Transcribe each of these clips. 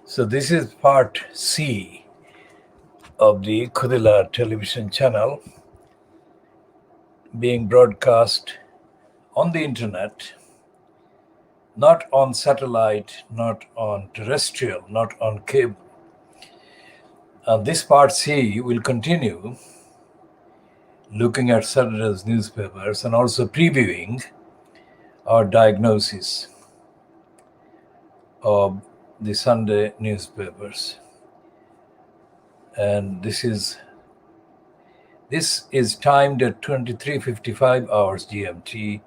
So this is part C of the KhoodeelaarTV television channel being broadcast on the internet, not on satellite, not on terrestrial, not on cable. This part C will continue looking at Saturday's newspapers and also previewing our diagnosis of the Sunday newspapers. And this is timed at 23:55 hours GMT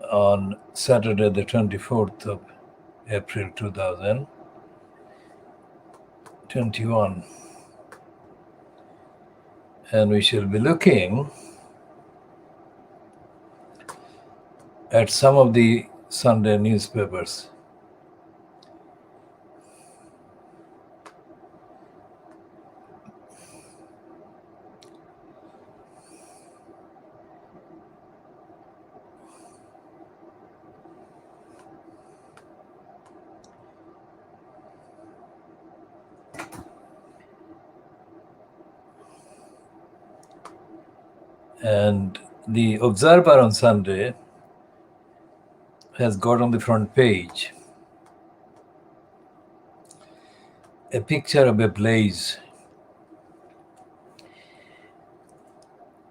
on Saturday, the 24th of April 2021. And we shall be looking at some of the Sunday newspapers. And the Observer on Sunday has got on the front page a picture of a blaze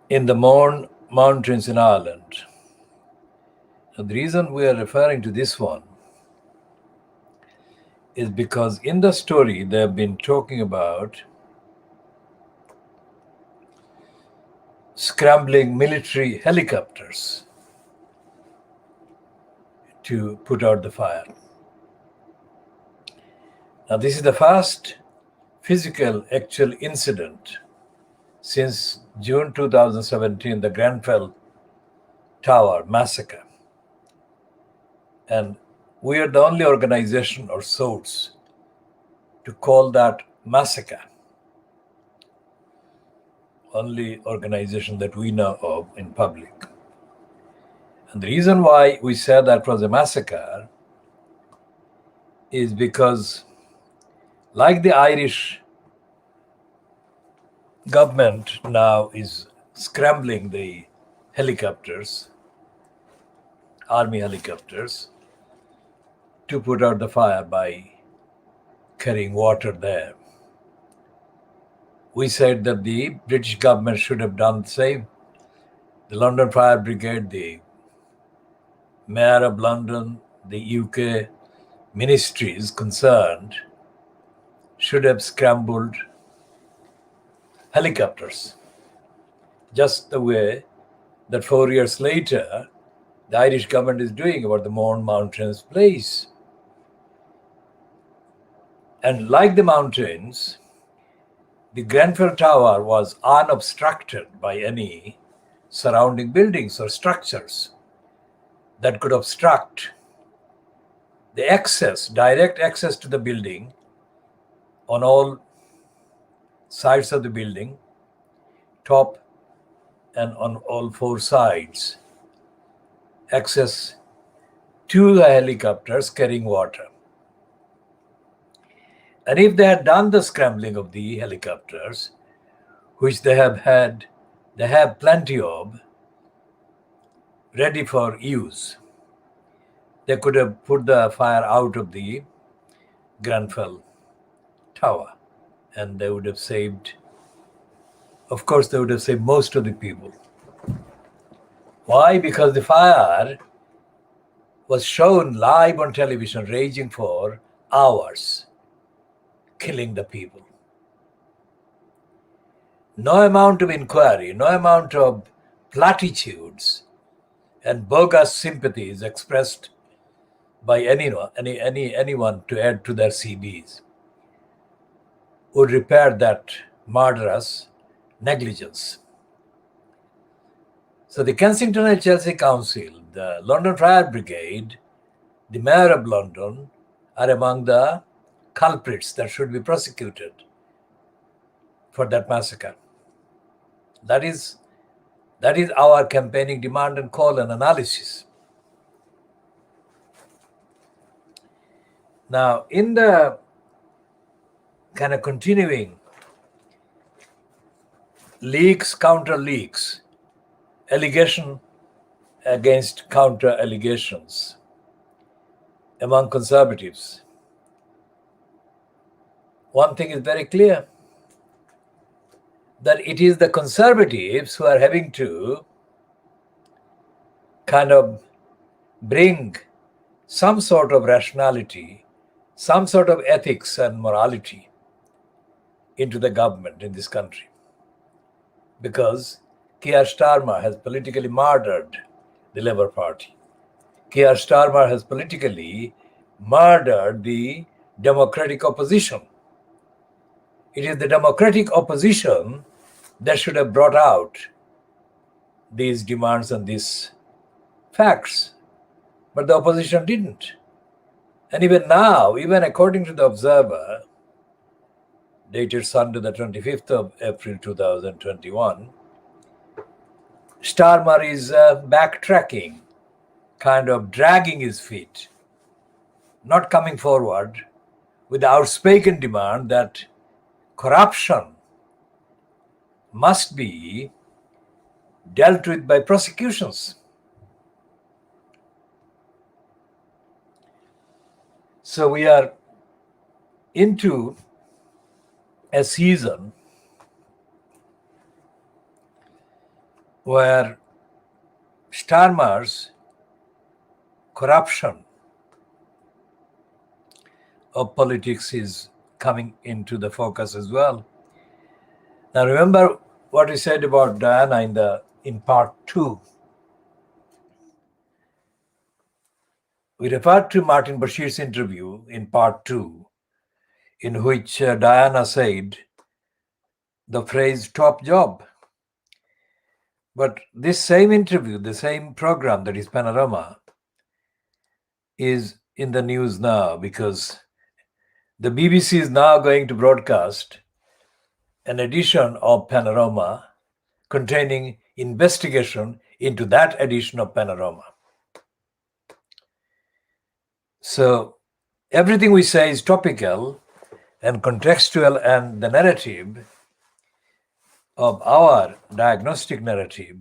in the Mourne Mountains in Ireland. And the reason we are referring to this one is because in the story they have been talking about scrambling military helicopters to put out the fire. Now, this is the first physical actual incident since June 2017, the Grenfell Tower massacre. And we are the only organization or source to call that massacre. Only organization that we know of in public. And the reason why we said that was a massacre is because, like the Irish government now is scrambling the helicopters, army helicopters, to put out the fire by carrying water there. We said that the British government should have done the same. The London Fire Brigade, the Mayor of London, the UK ministries concerned should have scrambled helicopters, just the way that 4 years later the Irish government is doing about the Mourne Mountains blaze. And like the mountains, the Grenfell Tower was unobstructed by any surrounding buildings or structures that could obstruct the access, direct access to the building on all sides of the building, top and on all four sides, access to the helicopters carrying water. And if they had done the scrambling of the helicopters, which they have plenty of, ready for use, they could have put the fire out of the Grenfell Tower, and they would have saved, of course, they would have saved most of the people. Why? Because the fire was shown live on television, raging for hours, killing the people. No amount of inquiry, no amount of platitudes and bogus sympathies expressed by anyone to add to their CVs would repair that murderous negligence. So the Kensington and Chelsea Council, the London Fire Brigade, the Mayor of London are among the culprits that should be prosecuted for that massacre. That is our campaigning demand and call and analysis. Now, in the kind of continuing leaks, counter leaks, allegation against counter allegations among conservatives, one thing is very clear, that it is the conservatives who are having to kind of bring some sort of rationality, some sort of ethics and morality into the government in this country. Because Keir Starmer has politically murdered the Labour Party. Keir Starmer has politically murdered the democratic opposition. It is the democratic opposition that should have brought out these demands and these facts. But the opposition didn't. And even now, even according to the Observer, dated Sunday the 25th of April 2021, Starmer is backtracking, kind of dragging his feet, not coming forward with the outspoken demand that corruption must be dealt with by prosecutions. So we are into a season where Starmer's corruption of politics is coming into the focus as well. Now remember what we said about Diana in part 2. We referred to Martin Bashir's interview in part 2, in which Diana said the phrase top job. But this same interview, the same program, that is Panorama, is in the news now because the BBC is now going to broadcast an edition of Panorama containing investigation into that edition of Panorama. So everything we say is topical and contextual, and the narrative of our diagnostic narrative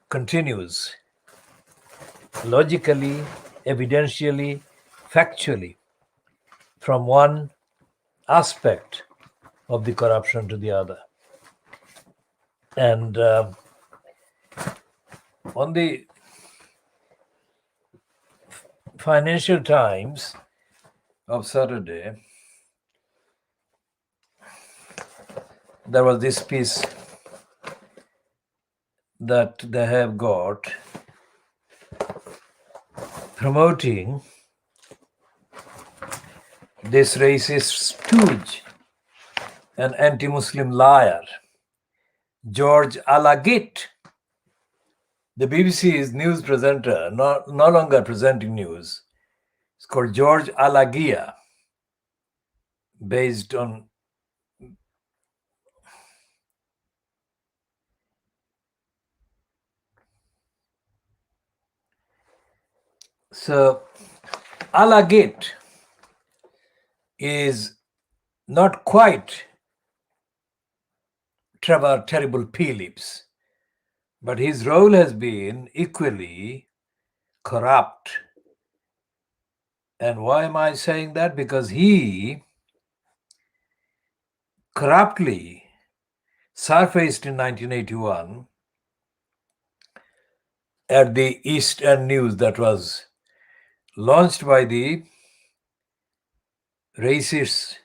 continues logically, evidentially, factually from one aspect of the corruption to the other. And on the Financial Times of Saturday, there was this piece that they have got promoting this racist stooge, an anti-Muslim liar, George Alagitt. The BBC's news presenter, no longer presenting news. It's called George Alagiya, based on so Alagitt is not quite Trevor Terrible Phillips, but his role has been equally corrupt. And why am I saying that? Because he corruptly surfaced in 1981 at the East End News that was launched by the racists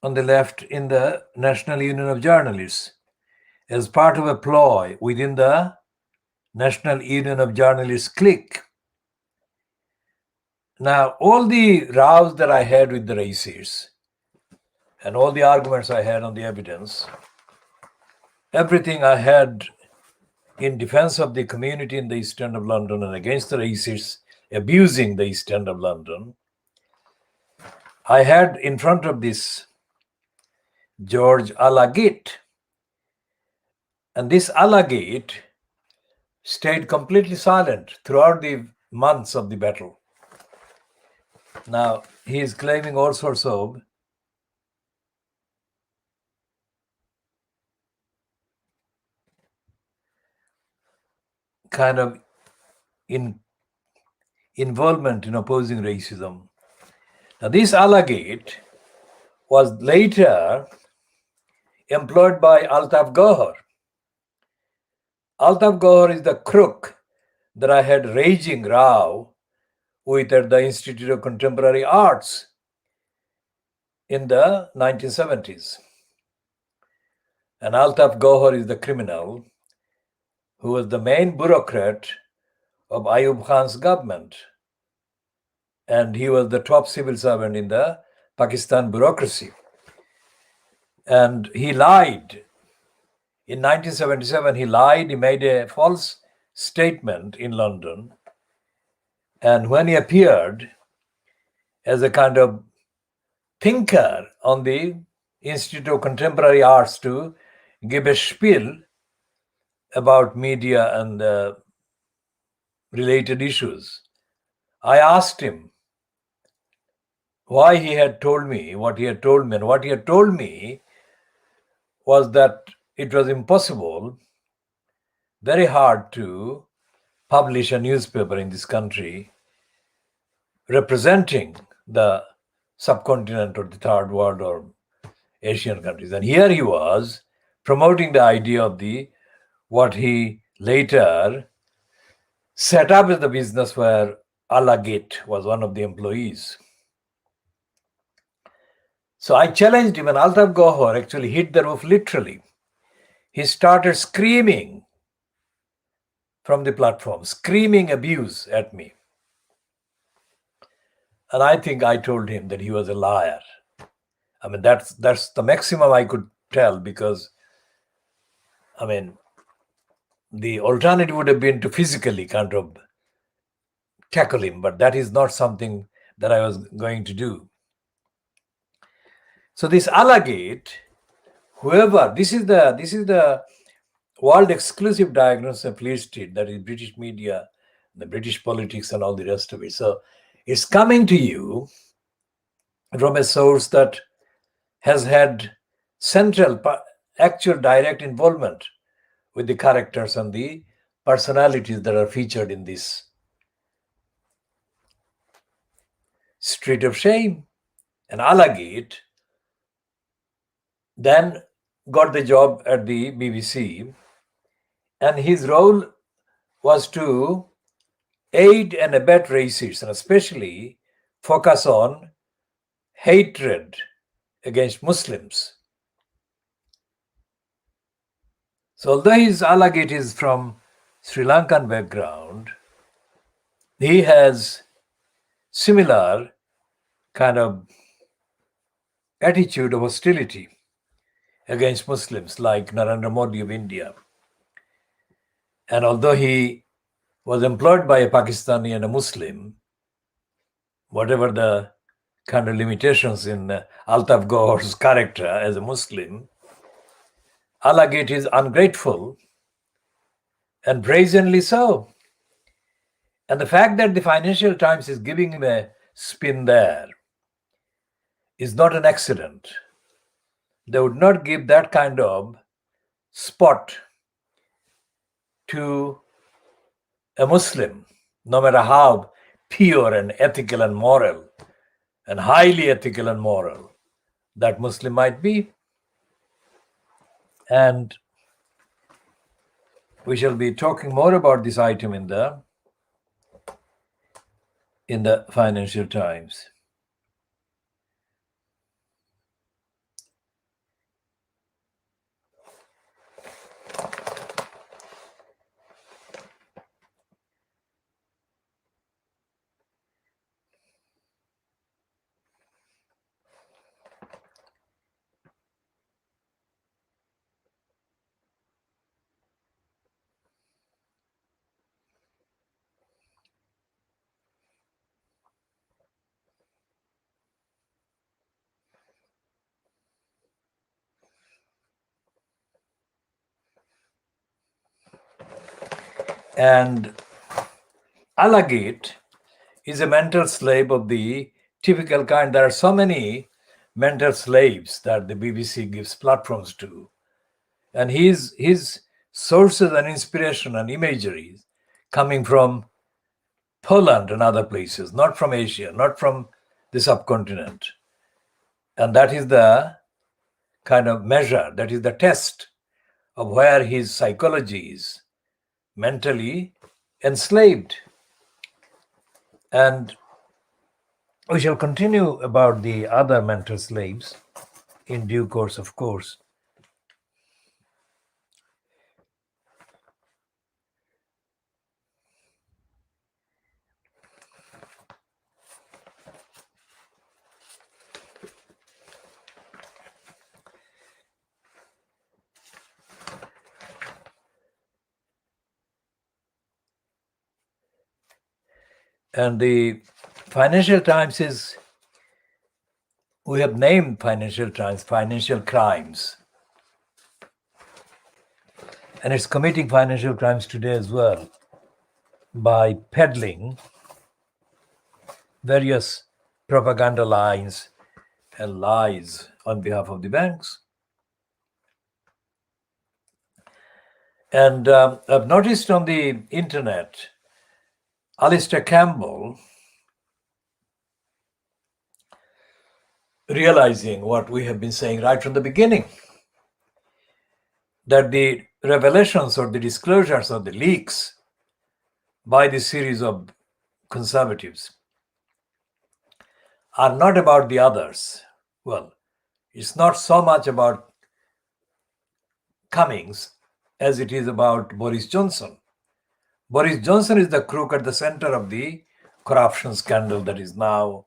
on the left in the National Union of Journalists as part of a ploy within the National Union of Journalists clique. Now, all the rows that I had with the racists and all the arguments I had on the evidence, everything I had in defense of the community in the East End of London and against the racists abusing the East End of London, I had in front of this George Alagitt. And this Alagitt stayed completely silent throughout the months of the battle. Now, he is claiming all sorts of kind of involvement in opposing racism. Now, this allegate was later employed by Altaf Gohar. Altaf Gohar is the crook that I had raging row with at the Institute of Contemporary Arts in the 1970s. And Altaf Gohar is the criminal who was the main bureaucrat of Ayub Khan's government. And he was the top civil servant in the Pakistan bureaucracy. And he lied. In 1977, he lied. He made a false statement in London. And when he appeared as a kind of thinker on the Institute of Contemporary Arts to give a spiel about media and related issues, I asked him why he had told me what he had told me. And what he had told me was that it was impossible, very hard to publish a newspaper in this country representing the subcontinent or the third world or Asian countries. And here he was promoting the idea of what he later set up as the business where Alagate was one of the employees. So I challenged him, and Altaf Gohar actually hit the roof literally. He started screaming from the platform, screaming abuse at me. And I think I told him that he was a liar. I mean, that's the maximum I could tell, because, I mean, the alternative would have been to physically kind of tackle him, but that is not something that I was going to do. So this Alagate, whoever, this is the world exclusive diagnosis of Fleet Street, that is British media, the British politics and all the rest of it. So it's coming to you from a source that has had central, actual direct involvement with the characters and the personalities that are featured in this Street of Shame. And Alagate then got the job at the BBC, and his role was to aid and abet racists, and especially focus on hatred against Muslims. So although his Alagate is from Sri Lankan background, he has similar kind of attitude of hostility against Muslims like Narendra Modi of India. And although he was employed by a Pakistani and a Muslim, whatever the kind of limitations in Altaf Gohar's character as a Muslim, Alagate is ungrateful, and brazenly so. And the fact that the Financial Times is giving him a spin there is not an accident. They would not give that kind of spot to a Muslim, no matter how pure and ethical and moral and highly ethical and moral that Muslim might be. And we shall be talking more about this item in the Financial Times. And Alagate is a mental slave of the typical kind. There are so many mental slaves that the BBC gives platforms to. And his sources and inspiration and imagery coming from Poland and other places, not from Asia, not from the subcontinent. And that is the kind of measure, that is the test of where his psychology is mentally enslaved. And we shall continue about the other mental slaves in due course, of course. And the Financial Times is, we have named Financial Times financial crimes. And it's committing financial crimes today as well by peddling various propaganda lines and lies on behalf of the banks. And I've noticed on the internet, Alistair Campbell, realizing what we have been saying right from the beginning, that the revelations or the disclosures or the leaks by this series of conservatives are not about the others. Well, it's not so much about Cummings as it is about Boris Johnson. Boris Johnson is the crook at the center of the corruption scandal that is now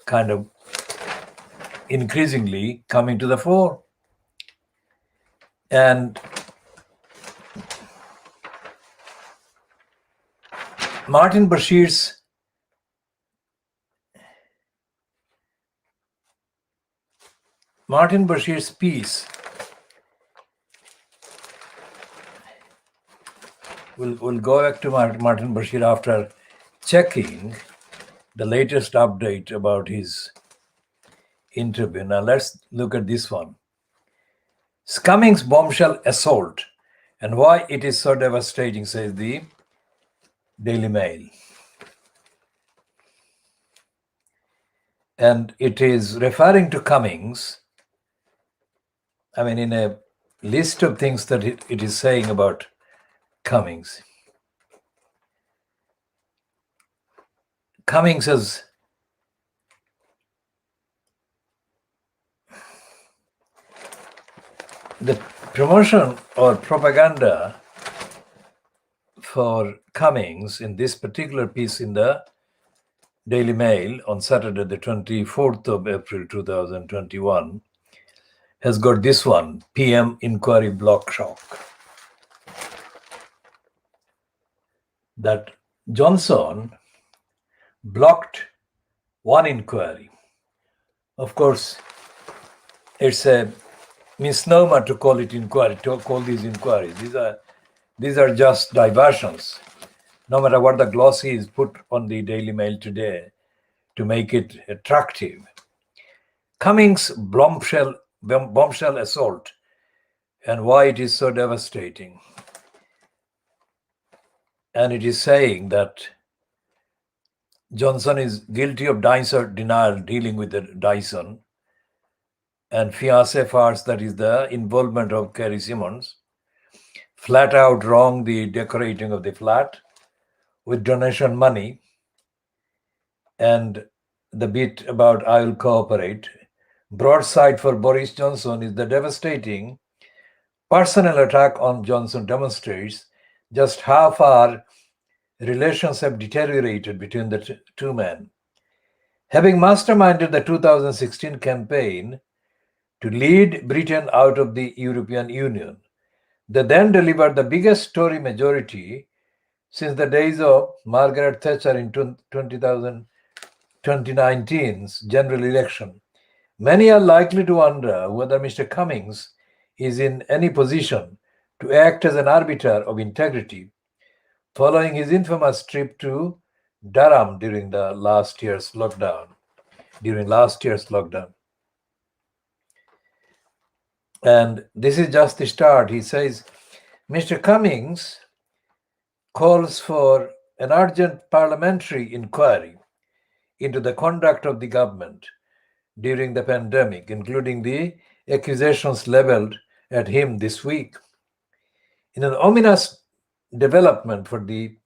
kind of increasingly coming to the fore. And Martin Bashir's piece, we'll go back to Martin Bashir after checking the latest update about his interview. Now let's look at this one. Cummings bombshell assault and why it is so devastating, says the Daily Mail. And it is referring to Cummings, I mean, in a list of things that it is saying about Cummings. Cummings has the promotion or propaganda for Cummings in this particular piece in the Daily Mail on Saturday, the 24th of April 2021, has got this one: PM inquiry block shock. That Johnson blocked one inquiry. Of course, it's a misnomer to call it inquiry, to call these inquiries. These are just diversions, no matter what the glossy is put on the Daily Mail today to make it attractive. Cummings bombshell assault and why it is so devastating. And it is saying that Johnson is guilty of Dyson denial, dealing with the Dyson, and fiancé farce, that is the involvement of Kerry Simmons, flat out wrong the decorating of the flat with donation money, and the bit about I will cooperate. Broadside for Boris Johnson is the devastating personal attack on Johnson demonstrates just how far relations have deteriorated between the two men. Having masterminded the 2016 campaign to lead Britain out of the European Union, they then delivered the biggest Tory majority since the days of Margaret Thatcher in 2019's general election. Many are likely to wonder whether Mr. Cummings is in any position to act as an arbiter of integrity following his infamous trip to Durham during last year's lockdown. And this is just the start. He says, Mr. Cummings calls for an urgent parliamentary inquiry into the conduct of the government during the pandemic, including the accusations leveled at him this week. In an ominous development for the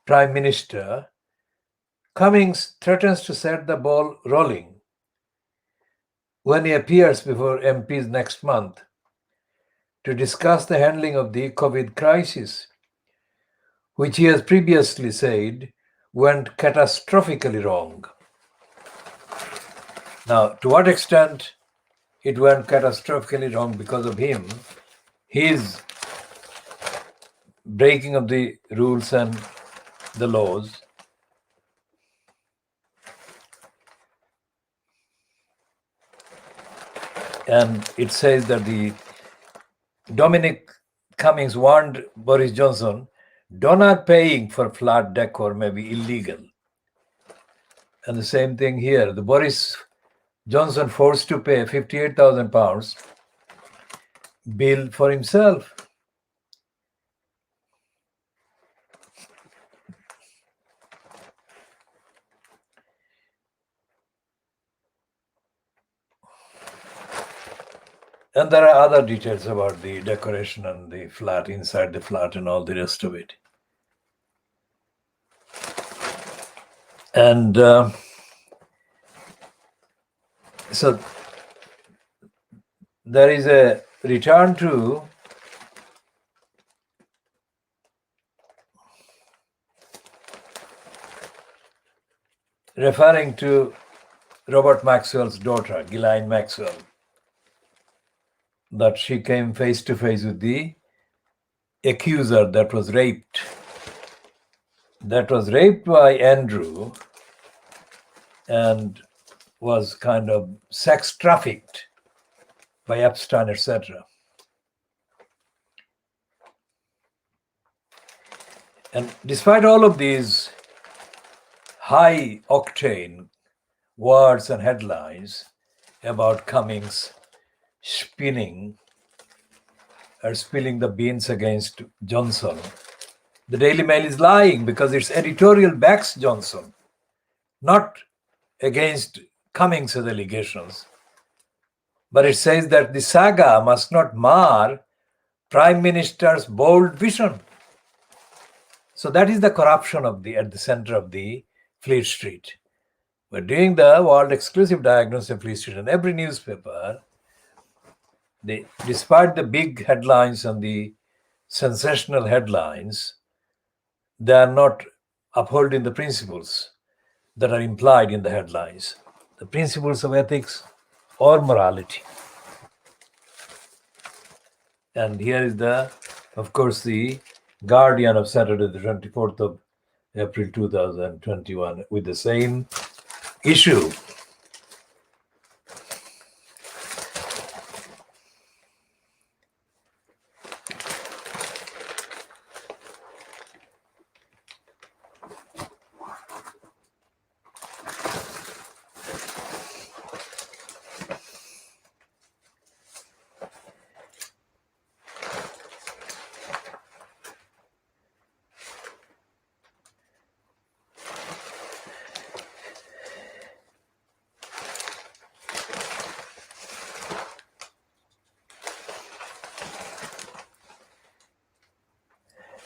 Prime Minister, Cummings threatens to set the ball rolling when he appears before MPs next month to discuss the handling of the COVID crisis, which he has previously said went catastrophically wrong. Now, to what extent it went catastrophically wrong because of him, his breaking of the rules and the laws, and it says that the Dominic Cummings warned Boris Johnson, donor paying for flat decor may be illegal. And the same thing here. The Boris Johnson forced to pay £58,000 bill for himself. And there are other details about the decoration and the flat, inside the flat, and all the rest of it. And so there is a return to referring to Robert Maxwell's daughter, Ghislaine Maxwell, that she came face to face with the accuser that was raped by Andrew and was kind of sex trafficked by Epstein, etc. And despite all of these high octane words and headlines about Cummings spilling the beans against Johnson, the Daily Mail is lying because its editorial backs Johnson, not against Cummings' allegations. But it says that the saga must not mar Prime Minister's bold vision. So that is the corruption at the center of the Fleet Street. We're doing the world exclusive diagnosis of Fleet Street, and every newspaper, despite the big headlines and the sensational headlines, they are not upholding the principles that are implied in the headlines, the principles of ethics or morality. And here is of course, the Guardian of Saturday, the 24th of April 2021, with the same issue.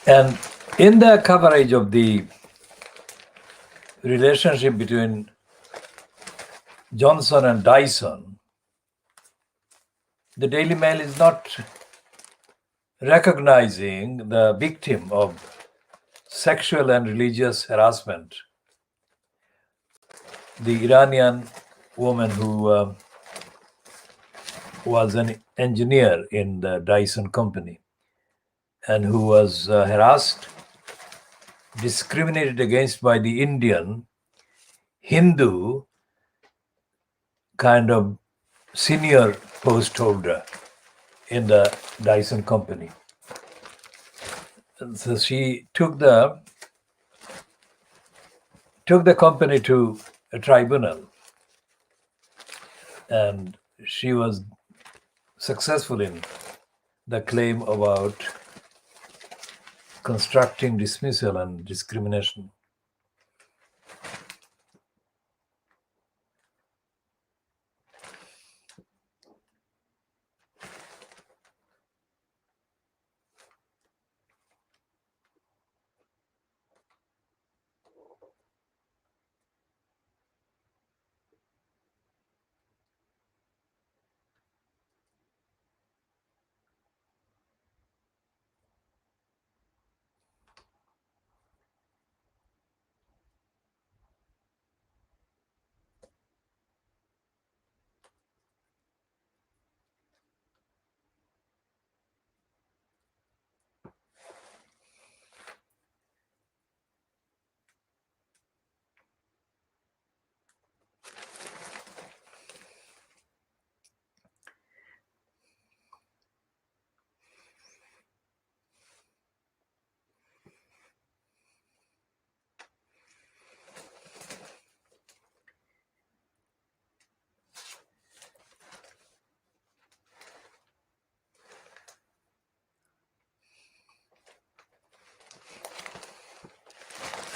And in the coverage of the relationship between Johnson and Dyson, the Daily Mail is not recognizing the victim of sexual and religious harassment, the Iranian woman who was an engineer in the Dyson company and who was harassed, discriminated against by the Indian Hindu kind of senior post holder in the Dyson company. And so she took the took the company to a tribunal, and she was successful in the claim about constructing dismissal and discrimination.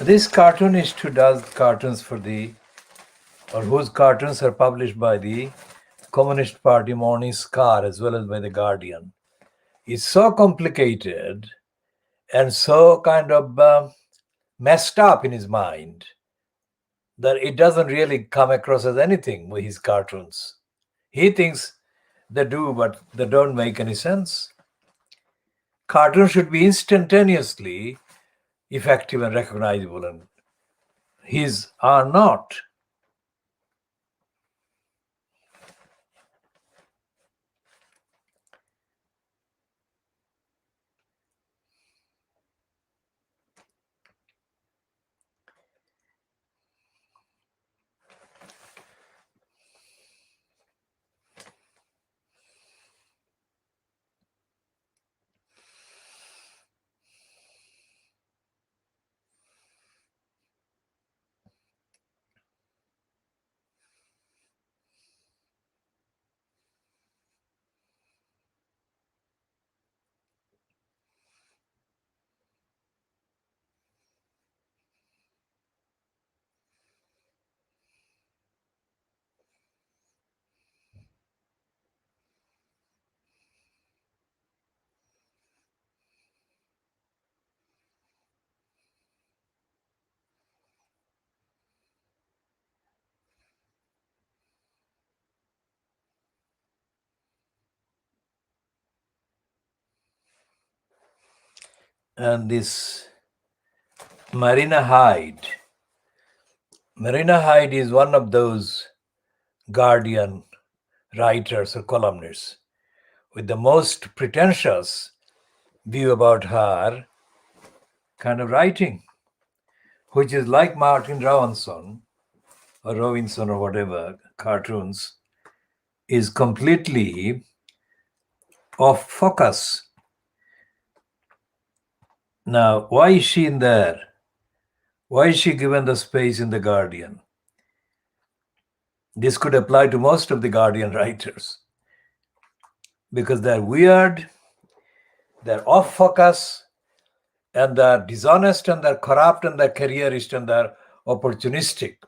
This cartoonist who does cartoons for or whose cartoons are published by the Communist Party Morning Star as well as by the Guardian, is so complicated and so kind of messed up in his mind that it doesn't really come across as anything with his cartoons. He thinks they do, but they don't make any sense. Cartoons should be instantaneously effective and recognizable, and his are not. And this Marina Hyde is one of those Guardian writers or columnists with the most pretentious view about her kind of writing, which is like Martin Robinson or whatever cartoons, is completely off focus. Now, why is she in there? Why is she given the space in the Guardian? This could apply to most of the Guardian writers because they're weird, they're off focus, and they're dishonest, and they're corrupt, and they're careerist, and they're opportunistic.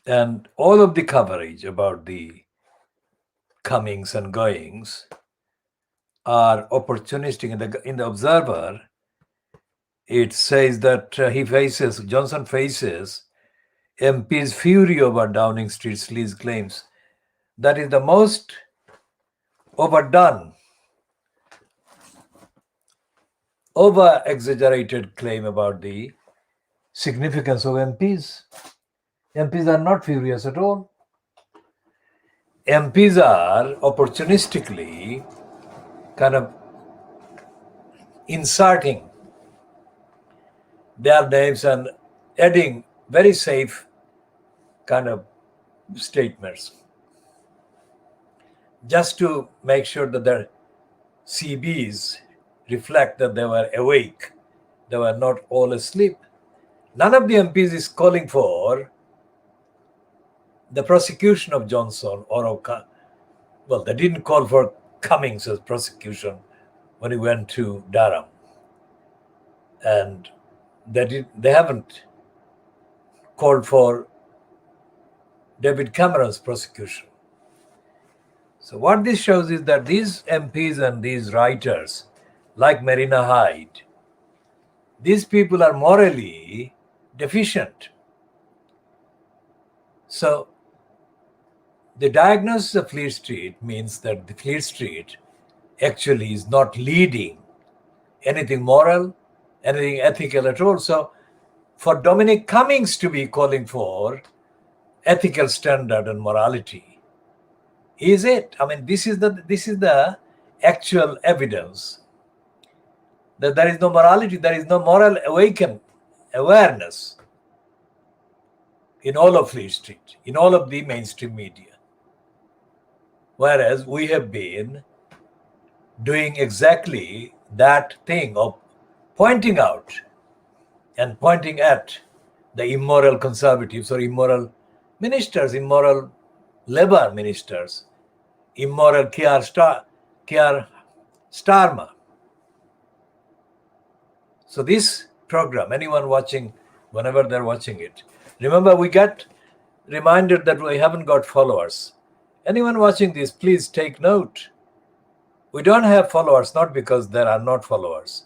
And all of the coverage about the comings and goings are opportunistic. In the Observer, it says that Johnson faces MP's fury over Downing Street's lease claims. That is the most overdone, over-exaggerated claim about the significance of MPs. MPs are not furious at all. MPs are opportunistically kind of inserting their names and adding very safe kind of statements. just to make sure that their CBs reflect that they were awake, they were not all asleep. None of the MPs is calling for the prosecution of Johnson well, they didn't call for Cummings's prosecution when he went to Durham, and they haven't called for David Cameron's prosecution. So what this shows is that these MPs and these writers, like Marina Hyde, these people are morally deficient. So the diagnosis of Fleet Street means that the Fleet Street actually is not leading anything moral, anything ethical at all. So for Dominic Cummings to be calling for ethical standard and morality, is it? I mean, this is the actual evidence that there is no morality, there is no moral awareness in all of Fleet Street, in all of the mainstream media. Whereas we have been doing exactly that thing of pointing out and pointing at the immoral conservatives or immoral ministers, immoral Labour ministers, immoral Keir Starmer. So this program, anyone watching, whenever they're watching it, remember we get reminded that we haven't got followers. Anyone watching this, please take note. We don't have followers not because there are not followers.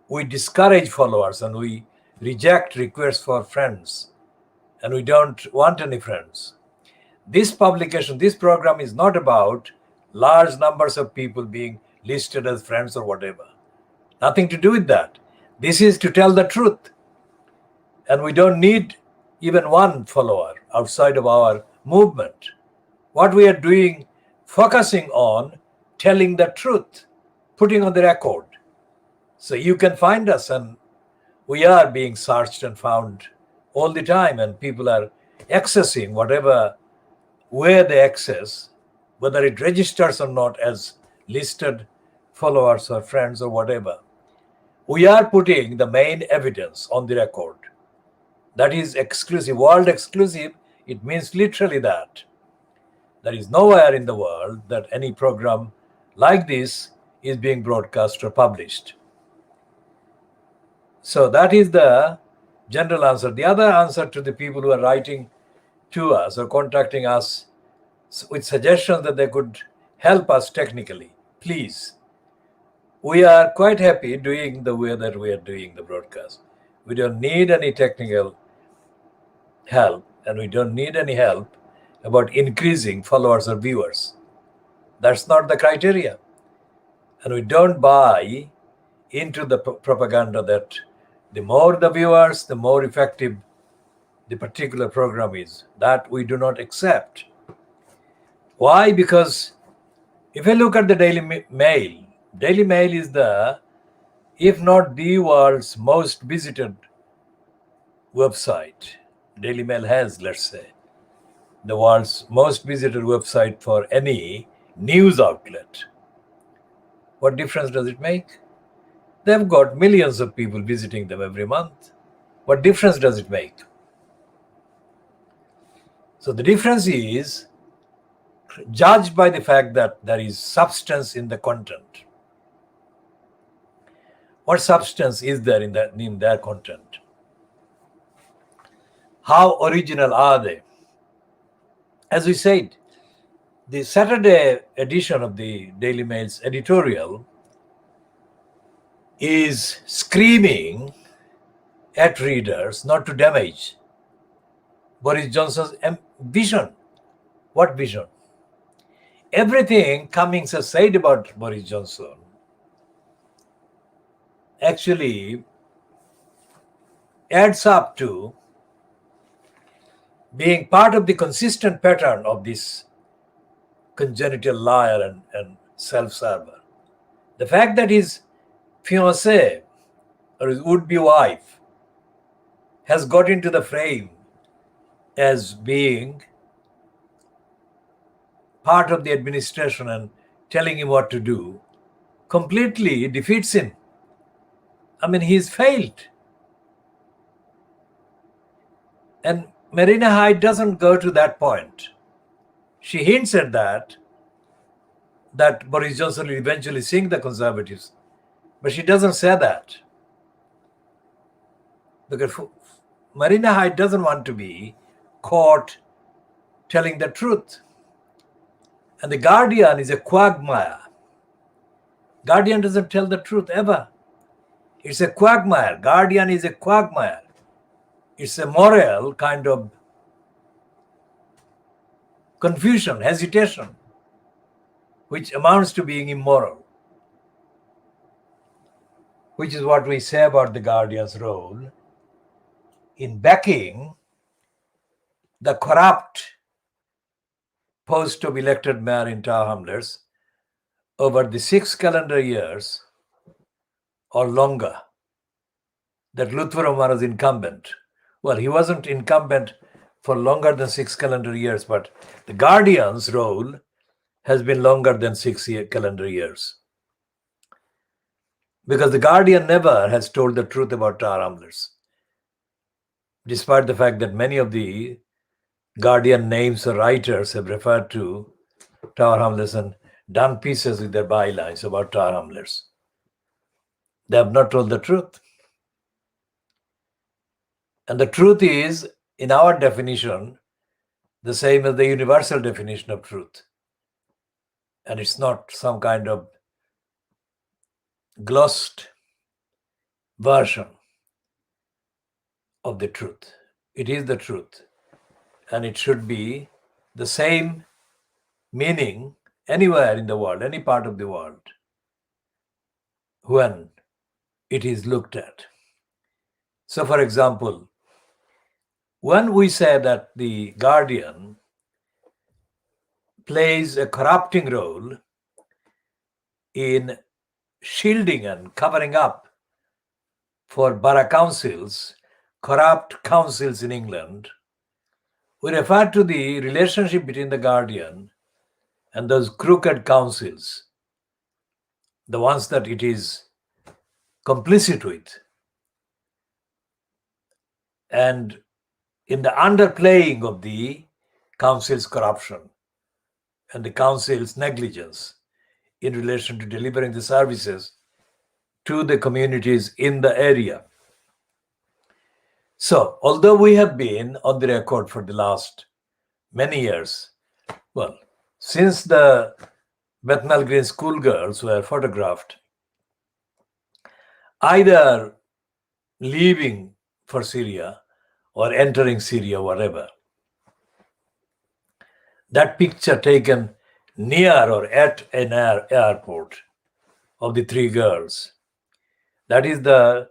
We discourage followers and we reject requests for friends, and we don't want any friends. This publication, this program is not about large numbers of people being listed as friends or whatever. Nothing to do with that. This is to tell the truth. And we don't need even one follower outside of our movement. What we are doing, focusing on telling the truth, putting on the record. So you can find us, and we are being searched and found all the time, and people are accessing whatever way they access, whether it registers or not as listed followers or friends or whatever. We are putting the main evidence on the record. That is exclusive, world exclusive. It means literally that. There is nowhere in the world that any program like this is being broadcast or published. So that is the general answer. The other answer to the people who are writing to us or contacting us with suggestions that they could help us technically, please. We are quite happy doing the way that we are doing the broadcast. We don't need any technical help, and we don't need any help about increasing followers or viewers. That's not the criteria. And we don't buy into the propaganda that the more the viewers, the more effective the particular program is. That we do not accept. Why? Because if you look at the Daily Mail is the, if not the world's most visited website. Daily Mail has, let's say, the world's most visited website for any news outlet. What difference does it make? They've got millions of people visiting them every month. What difference does it make? So the difference is judged by the fact that there is substance in the content. What substance is there in their content? How original are they? As we said, the Saturday edition of the Daily Mail's editorial is screaming at readers not to damage Boris Johnson's vision. What vision? Everything Cummings has said about Boris Johnson actually adds up to being part of the consistent pattern of this congenital liar and self-server. The fact that his fiancée or his would-be wife has got into the frame as being part of the administration and telling him what to do, completely defeats him. I mean, he's failed. And Marina Hyde doesn't go to that point. She hints at that Boris Johnson will eventually sink the Conservatives. But she doesn't say that. Because Marina Hyde doesn't want to be caught telling the truth. And the Guardian is a quagmire. Guardian doesn't tell the truth ever. It's a quagmire. Guardian is a quagmire. It's a moral kind of confusion, hesitation, which amounts to being immoral, which is what we say about the Guardian's role in backing the corrupt post of elected mayor in Tower Hamlets over the 6 calendar years or longer that Lutfur Omar was incumbent. Well, he wasn't incumbent for longer than 6 calendar years, but the Guardian's role has been longer than 6 calendar years. Because the Guardian never has told the truth about Tower Hamlets, despite the fact that many of the Guardian names or writers have referred to Tower Hamlets and done pieces with their bylines about Tower Hamlets. They have not told the truth. And the truth is, in our definition, the same as the universal definition of truth. And it's not some kind of glossed version of the truth. It is the truth. And it should be the same meaning anywhere in the world, any part of the world, when it is looked at. So, for example, when we say that the Guardian plays a corrupting role in shielding and covering up for borough councils, corrupt councils in England, we refer to the relationship between the Guardian and those crooked councils, the ones that it is complicit with, and in the underplaying of the council's corruption and the council's negligence in relation to delivering the services to the communities in the area. So, although we have been on the record for the last many years, well, since the Bethnal Green schoolgirls were photographed either leaving for Syria or entering Syria, whatever, that picture taken near or at an airport of the 3 girls, that is the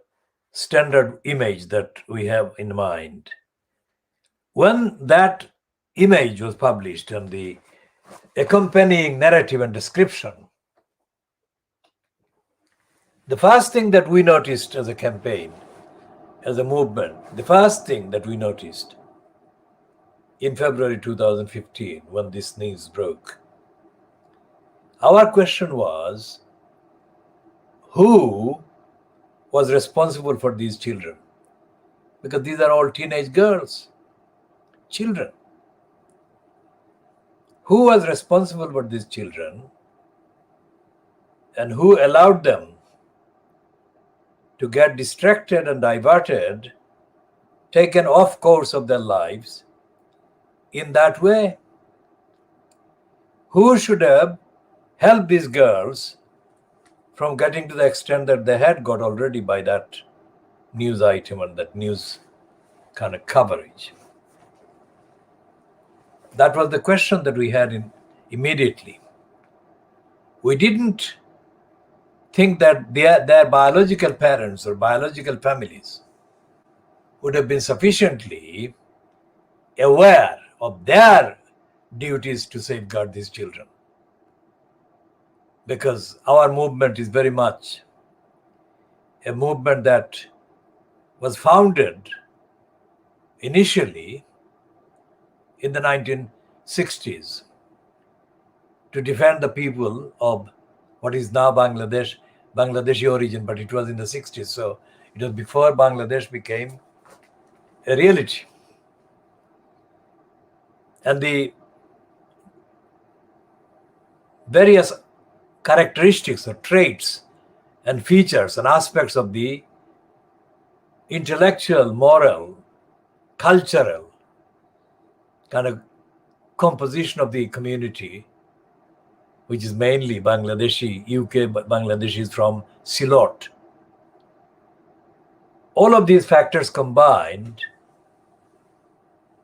standard image that we have in mind. When that image was published and the accompanying narrative and description, the first thing that we noticed as a campaign, as a movement, the first thing that we noticed in February 2015, when this news broke, our question was, who was responsible for these children? Because these are all teenage girls, children. Who was responsible for these children and who allowed them to get distracted and diverted, taken off course of their lives in that way? Who should have helped these girls from getting to the extent that they had got already by that news item and that news kind of coverage? That was the question that we had immediately. We didn't think that their biological parents or biological families would have been sufficiently aware of their duties to safeguard these children. Because our movement is very much a movement that was founded initially in the 1960s to defend the people of what is now Bangladeshi origin, but it was in the 60s. So it was before Bangladesh became a reality. And the various characteristics or traits and features and aspects of the intellectual, moral, cultural kind of composition of the community, which is mainly Bangladeshi, UK Bangladeshis from Silot. All of these factors combined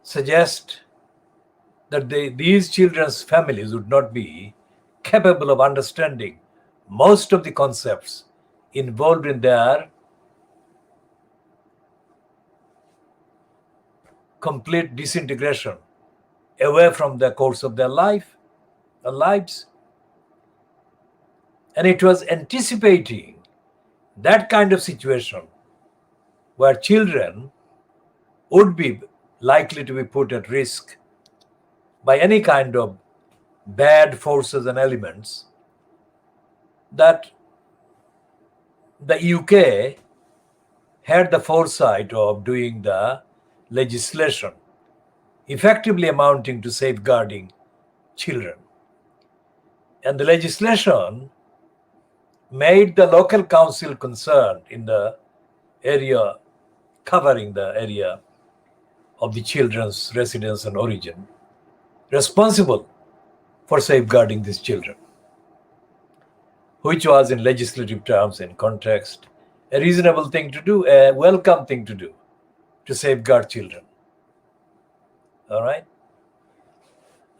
suggest that these children's families would not be capable of understanding most of the concepts involved in their complete disintegration away from the course of their lives. And it was anticipating that kind of situation where children would be likely to be put at risk by any kind of bad forces and elements, that the UK had the foresight of doing the legislation effectively amounting to safeguarding children. And the legislation made the local council concerned in the area, covering the area of the children's residence and origin, responsible for safeguarding these children, which was in legislative terms and context a reasonable thing to do, a welcome thing to do, to safeguard children. All right?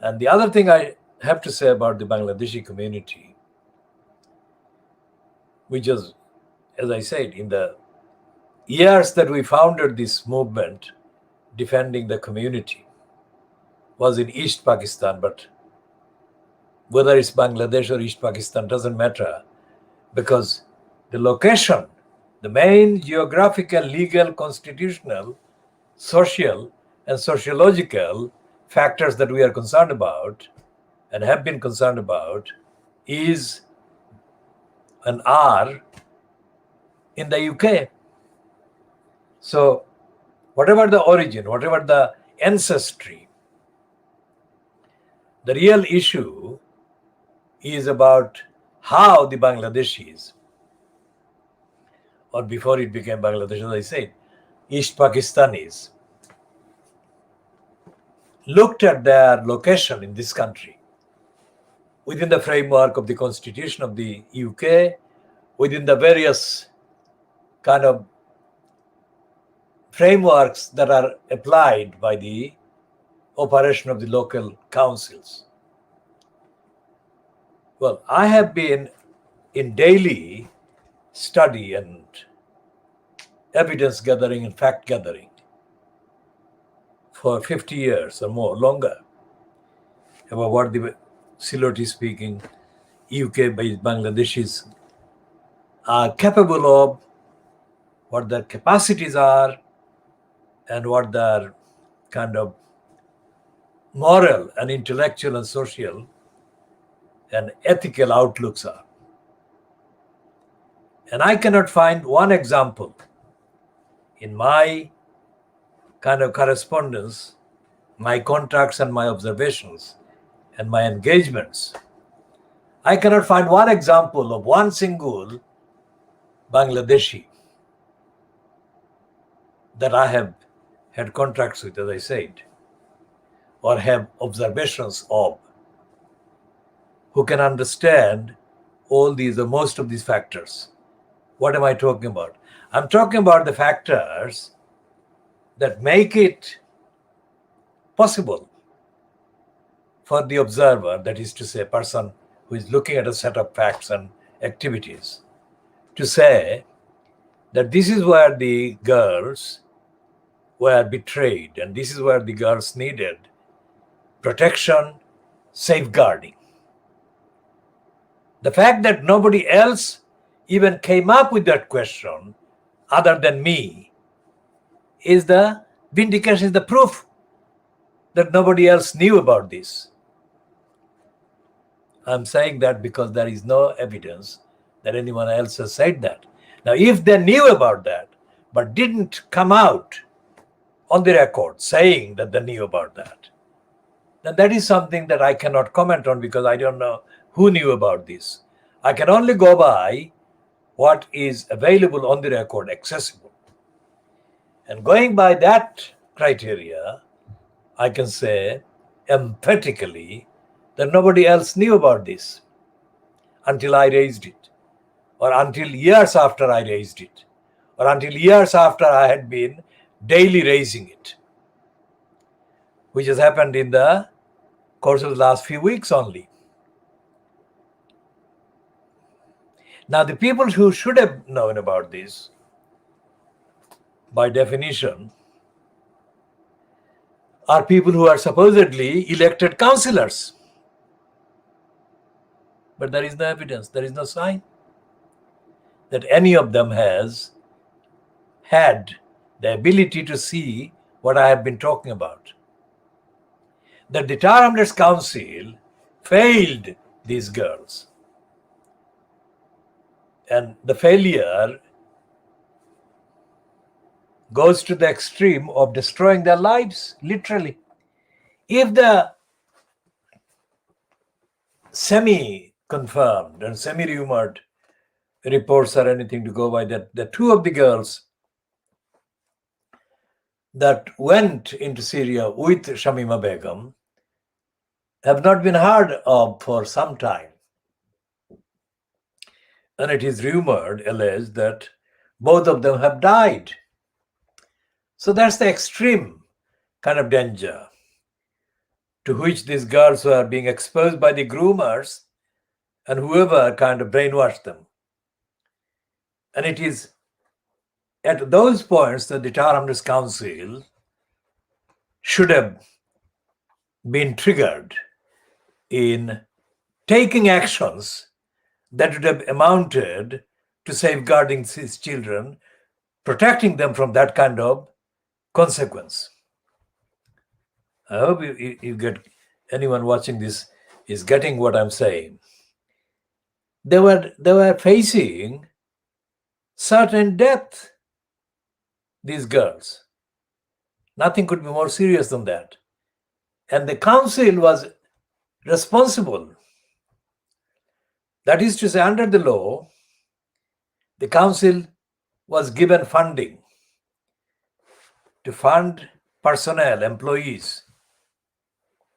And the other thing I have to say about the Bangladeshi community, which is, as I said, in the years that we founded this movement defending the community, was in East Pakistan, but whether it's Bangladesh or East Pakistan doesn't matter, because the location, the main geographical, legal, constitutional, social, and sociological factors that we are concerned about and have been concerned about is and are in the UK. So whatever the origin, whatever the ancestry, the real issue is about how the Bangladeshis, or before it became Bangladesh, as I said, East Pakistanis, looked at their location in this country within the framework of the constitution of the UK, within the various kind of frameworks that are applied by the operation of the local councils. Well, I have been in daily study and evidence gathering and fact gathering for 50 years or more, longer, about what the Siloti speaking UK-based Bangladeshis are capable of, what their capacities are, and what their kind of moral and intellectual and social and ethical outlooks are. And I cannot find one example in my kind of correspondence, my contacts and my observations and my engagements. I cannot find one example of one single Bangladeshi that I have had contacts with, as I said, or have observations of, who can understand all these or most of these factors. What am I talking about? I'm talking about the factors that make it possible for the observer, that is to say, a person who is looking at a set of facts and activities, to say that this is where the girls were betrayed and this is where the girls needed protection, safeguarding. The fact that nobody else even came up with that question other than me is the vindication, is the proof that nobody else knew about this. I'm saying that because there is no evidence that anyone else has said that. Now, if they knew about that, but didn't come out on the record saying that they knew about that, then that is something that I cannot comment on because I don't know who knew about this. I can only go by what is available on the record, accessible. And going by that criteria, I can say emphatically that nobody else knew about this until I raised it, or until years after I raised it, or until years after I had been daily raising it, which has happened in the course of the last few weeks only. Now, the people who should have known about this, by definition, are people who are supposedly elected councillors. But there is no evidence, there is no sign that any of them has had the ability to see what I have been talking about. That the Tower Hamlets Council failed these girls. And the failure goes to the extreme of destroying their lives, literally. If the semi-confirmed and semi-rumored reports are anything to go by, that the two of the girls that went into Syria with Shamima Begum have not been heard of for some time. And it is rumored, alleged, that both of them have died. So that's the extreme kind of danger to which these girls were being exposed by the groomers and whoever kind of brainwashed them. And it is at those points that the Tower Hamlets Council should have been triggered in taking actions that would have amounted to safeguarding these children, protecting them from that kind of consequence. I hope you get, anyone watching this is getting what I'm saying. They were facing certain death, these girls. Nothing could be more serious than that. And the council was responsible. That is to say, under the law, the council was given funding to fund personnel, employees,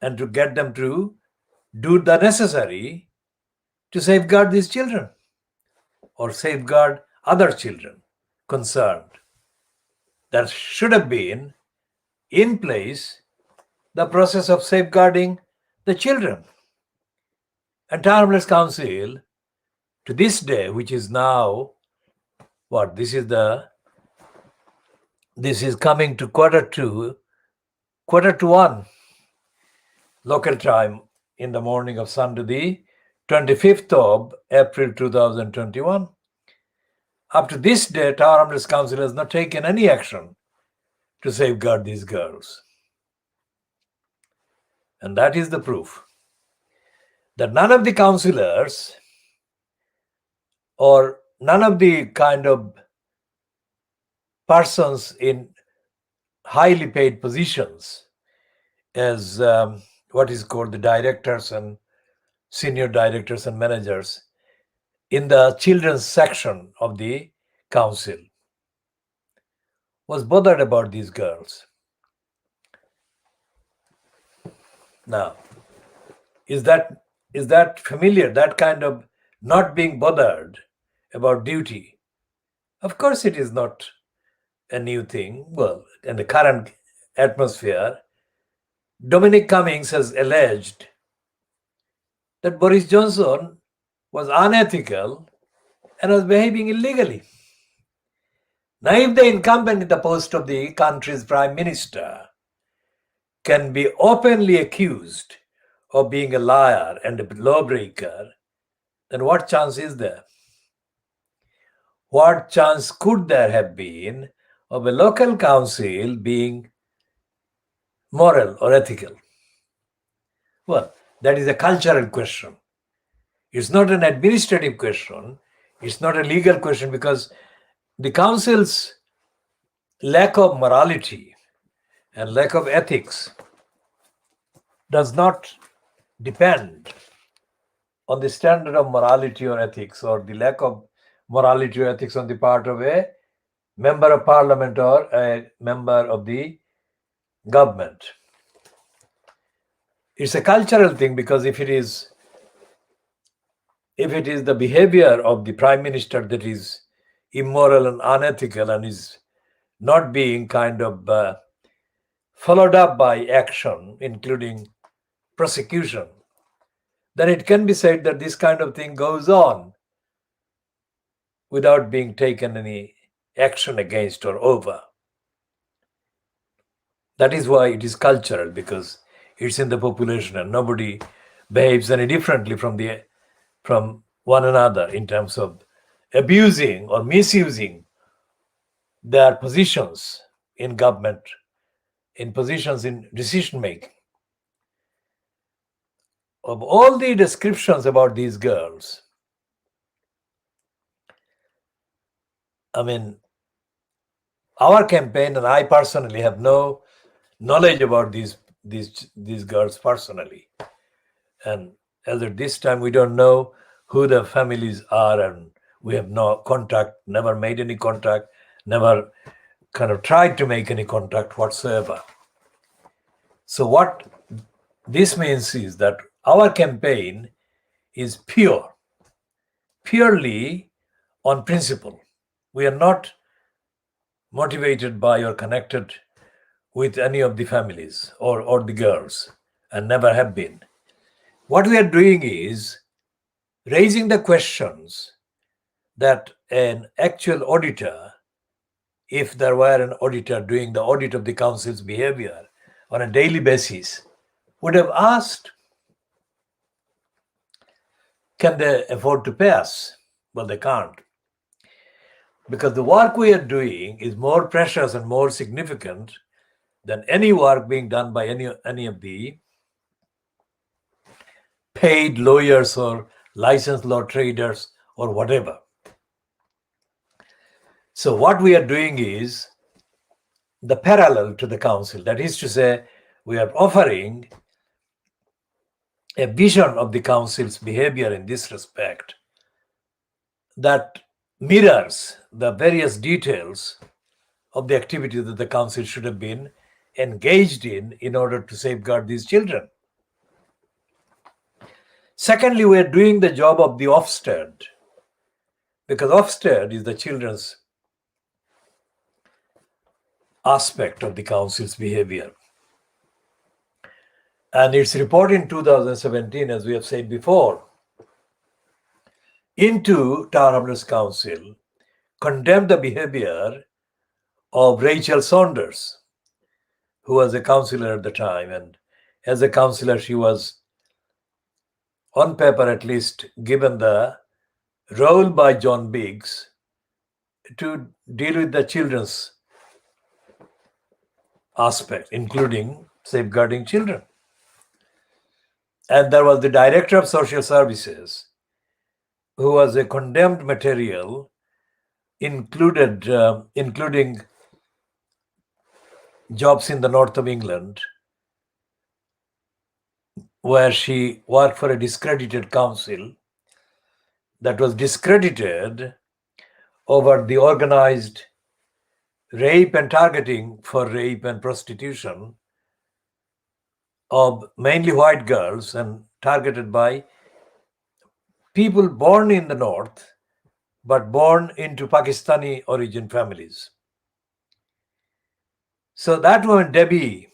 and to get them to do the necessary to safeguard these children or safeguard other children concerned. That should have been in place, the process of safeguarding the children. And Tower Hamlets Council, to this day, which is now, this is coming to quarter to one local time in the morning of Sunday, the 25th of April 2021. Up to this day, Tower Hamlets Council has not taken any action to safeguard these girls. And that is the proof that none of the councillors or none of the kind of persons in highly paid positions as what is called the directors and senior directors and managers in the children's section of the council was bothered about these girls. Now, is that familiar, that kind of not being bothered about duty? Of course it is not a new thing. Well, in the current atmosphere, Dominic Cummings has alleged that Boris Johnson was unethical and was behaving illegally. Now, if the incumbent in the post of the country's prime minister can be openly accused of being a liar and a lawbreaker, then what chance is there? What chance could there have been of a local council being moral or ethical? Well, that is a cultural question. It's not an administrative question. It's not a legal question, because the council's lack of morality and lack of ethics does not depend on the standard of morality or ethics, or the lack of morality or ethics on the part of a member of parliament or a member of the government. It's a cultural thing, because if it is the behavior of the prime minister that is immoral and unethical and is not being kind of followed up by action, including prosecution, then it can be said that this kind of thing goes on without being taken any action against or over. That is why it is cultural, because it's in the population and nobody behaves any differently from one another in terms of abusing or misusing their positions in government, in positions in decision making. Of all the descriptions about these girls, I mean, our campaign, and I personally have no knowledge about these girls personally, and as at this time we don't know who the families are, and we have no contact, never made any contact, never kind of tried to make any contact whatsoever. So what this means is that our campaign is purely on principle. We are not motivated by or connected with any of the families or the girls, and never have been. What we are doing is raising the questions that an actual auditor, if there were an auditor doing the audit of the council's behavior on a daily basis, would have asked. Can they afford to pay us? Well, they can't. Because the work we are doing is more precious and more significant than any work being done by any of the paid lawyers or licensed law traders or whatever. So what we are doing is the parallel to the council. That is to say, we are offering a vision of the council's behavior in this respect that mirrors the various details of the activity that the council should have been engaged in order to safeguard these children. Secondly, we are doing the job of the Ofsted, because Ofsted is the children's aspect of the council's behavior. And its report in 2017, as we have said before, into Tower Hamlets Council condemned the behavior of Rachel Saunders, who was a councillor at the time. And as a councillor, she was, on paper at least, given the role by John Biggs to deal with the children's aspect, including safeguarding children. And there was the Director of Social Services, who was a condemned material, including jobs in the north of England, where she worked for a discredited council that was discredited over the organized rape and targeting for rape and prostitution of mainly white girls, and targeted by people born in the north but born into Pakistani origin families. So that woman, Debbie,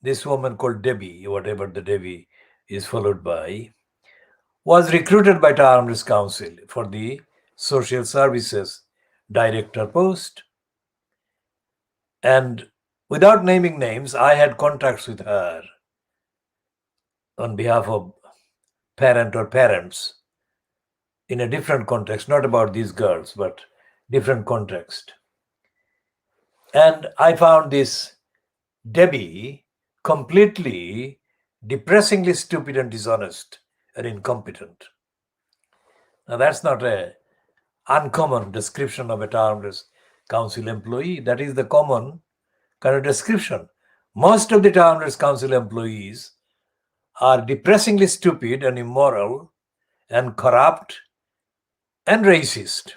this woman called Debbie, whatever the Debbie is followed by, was recruited by Tower Hamlets Council for the social services director post. And without naming names, I had contacts with her on behalf of parent or parents in a different context, not about these girls, but different context. And I found this Debbie completely depressingly stupid and dishonest and incompetent. Now, that's not a uncommon description of a Townless Council employee. That is the common kind of description. Most of the Townless Council employees are depressingly stupid and immoral and corrupt and racist.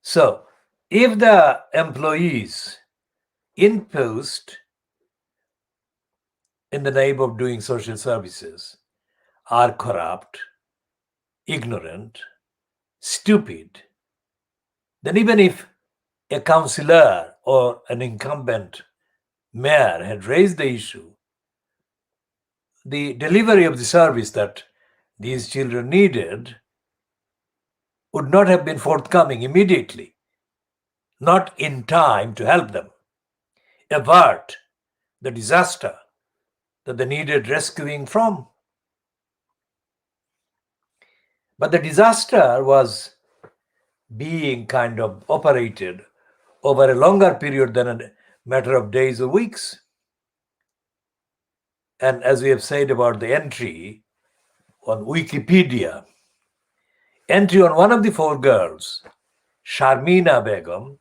So, if the employees in post in the name of doing social services are corrupt, ignorant, stupid, then even if a councillor or an incumbent mayor had raised the issue, the delivery of the service that these children needed would not have been forthcoming immediately, not in time to help them avert the disaster that they needed rescuing from. But the disaster was being kind of operated over a longer period than a matter of days or weeks. And as we have said about the entry on Wikipedia, entry on one of the four girls, Sharmina Begum,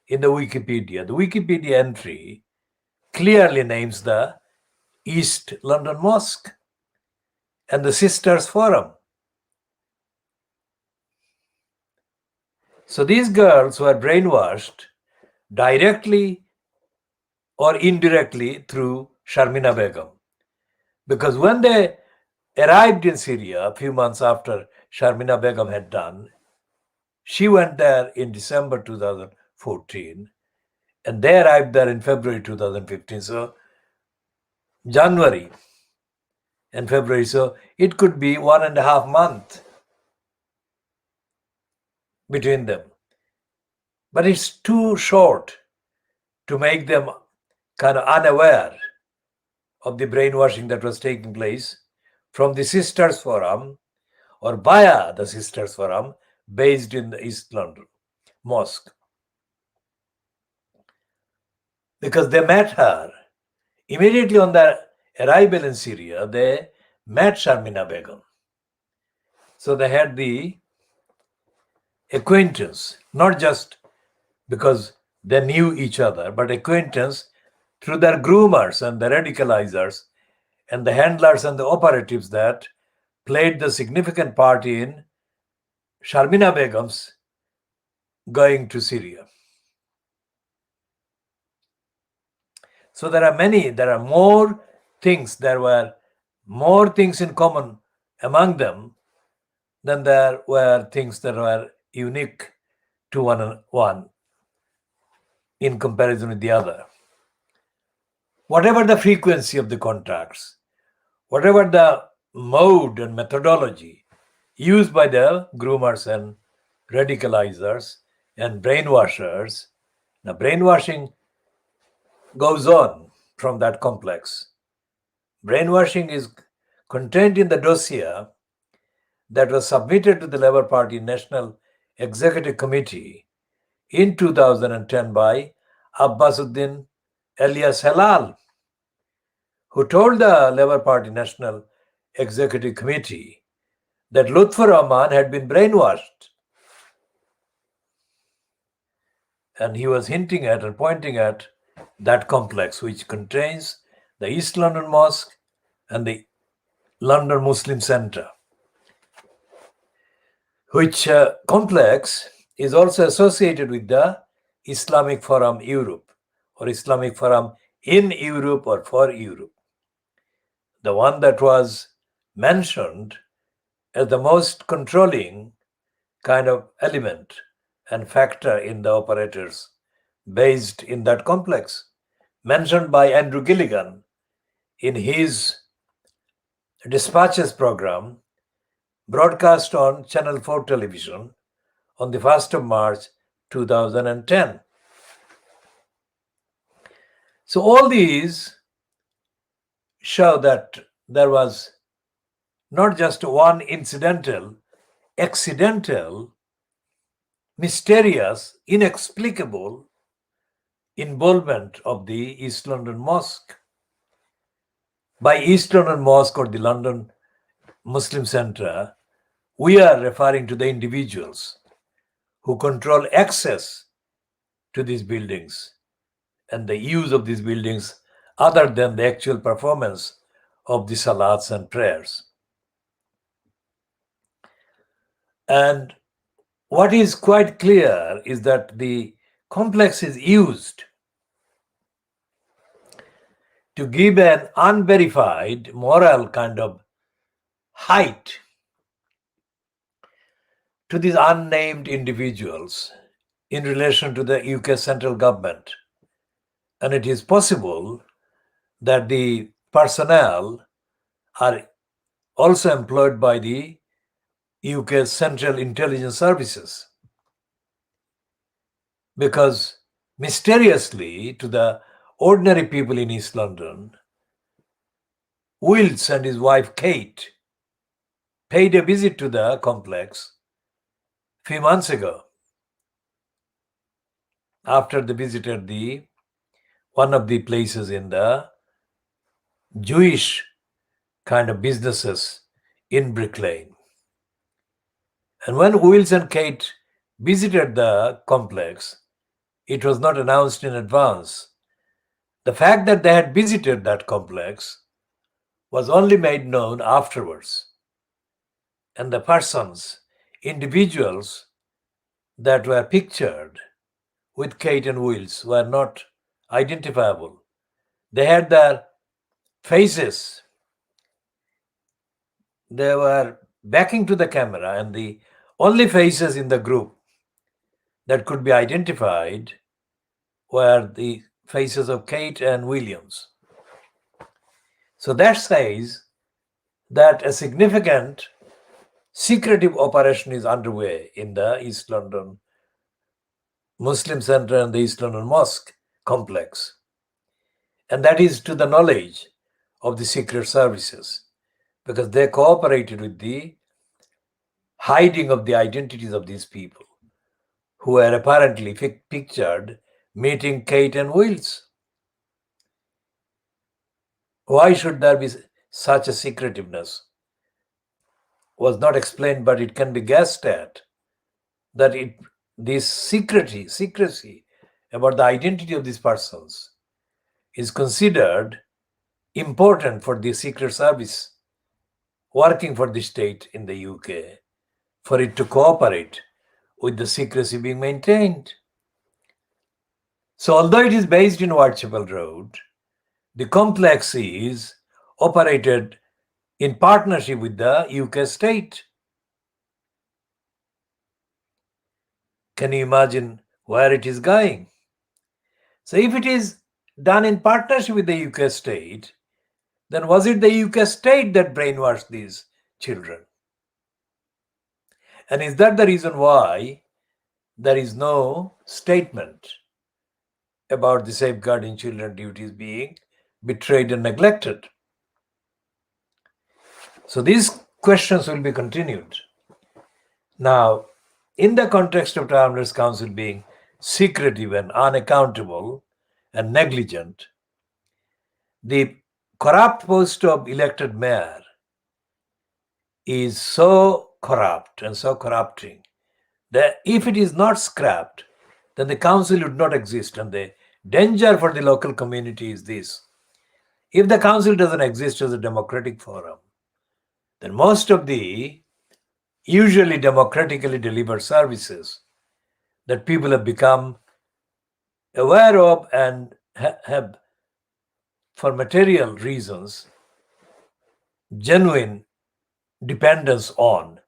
in the Wikipedia entry clearly names the East London Mosque and the Sisters Forum. So these girls were brainwashed directly or indirectly through Sharmina Begum. Because when they arrived in Syria a few months after Sharmina Begum had done, she went there in December 2014 and they arrived there in February 2015. So January and February. So it could be 1.5 months between them. But it's too short to make them kind of unaware of the brainwashing that was taking place from the Sisters Forum or via the Sisters Forum based in the East London Mosque. Because they met her immediately on their arrival in Syria, they met Sharmina Begum. So they had the acquaintance, not just because they knew each other, but acquaintance through their groomers and the radicalizers and the handlers and the operatives that played the significant part in Sharmina Begum's going to Syria. So there are more things, there were more things in common among them than there were things that were unique to one in comparison with the other. Whatever the frequency of the contacts, whatever the mode and methodology used by the groomers and radicalizers and brainwashers, now brainwashing goes on from that complex. Brainwashing is contained in the dossier that was submitted to the Labour Party National Executive Committee in 2010 by Abbasuddin Elias Halal, who told the Labour Party National Executive Committee that Lutfur Rahman had been brainwashed. And he was hinting at and pointing at that complex which contains the East London Mosque and the London Muslim Centre, which complex is also associated with the Islamic Forum Europe or Islamic Forum in Europe or for Europe, the one that was mentioned as the most controlling kind of element and factor in the operators based in that complex, mentioned by Andrew Gilligan in his Dispatches program broadcast on Channel 4 television on the 1st of March 2010. So all these show that there was not just one incidental, accidental, mysterious, inexplicable involvement of the East London Mosque. By East London Mosque or the London Muslim Centre, we are referring to the individuals who control access to these buildings and the use of these buildings other than the actual performance of the salats and prayers. And what is quite clear is that the complex is used to give an unverified moral kind of height to these unnamed individuals in relation to the UK central government. And it is possible that the personnel are also employed by the UK Central Intelligence Services, because mysteriously to the ordinary people in East London, Wills and his wife Kate paid a visit to the complex a few months ago after they visited one of the places in the Jewish kind of businesses in Brick Lane. And when Wills and Kate visited the complex, it was not announced in advance. The fact that they had visited that complex was only made known afterwards. And the persons, individuals that were pictured with Kate and Wills were not identifiable. They had their faces. They were backing to the camera, and the only faces in the group that could be identified were the faces of Kate and Williams. So that says that a significant secretive operation is underway in the East London Muslim Centre and the East London Mosque complex. And that is to the knowledge of the secret services, because they cooperated with the hiding of the identities of these people who were apparently pictured meeting Kate and Wills. Why should there be such a secretiveness? Was not explained, but it can be guessed at that this secrecy about the identity of these persons is considered important for the secret service working for the state in the UK, for it to cooperate with the secrecy being maintained. So although it is based in Whitechapel Road, the complex is operated in partnership with the UK state. Can you imagine where it is going? So if it is done in partnership with the UK state, then was it the UK state that brainwashed these children? And is that the reason why there is no statement about the safeguarding children duties being betrayed and neglected? So these questions will be continued. Now, in the context of Town Hamlets Council being secretive and unaccountable and negligent, the corrupt post of elected mayor is so corrupt and so corrupting that if it is not scrapped, then the council would not exist. And the danger for the local community is this: if the council doesn't exist as a democratic forum, then most of the usually democratically delivered services that people have become aware of and have, for material reasons, genuine dependence on,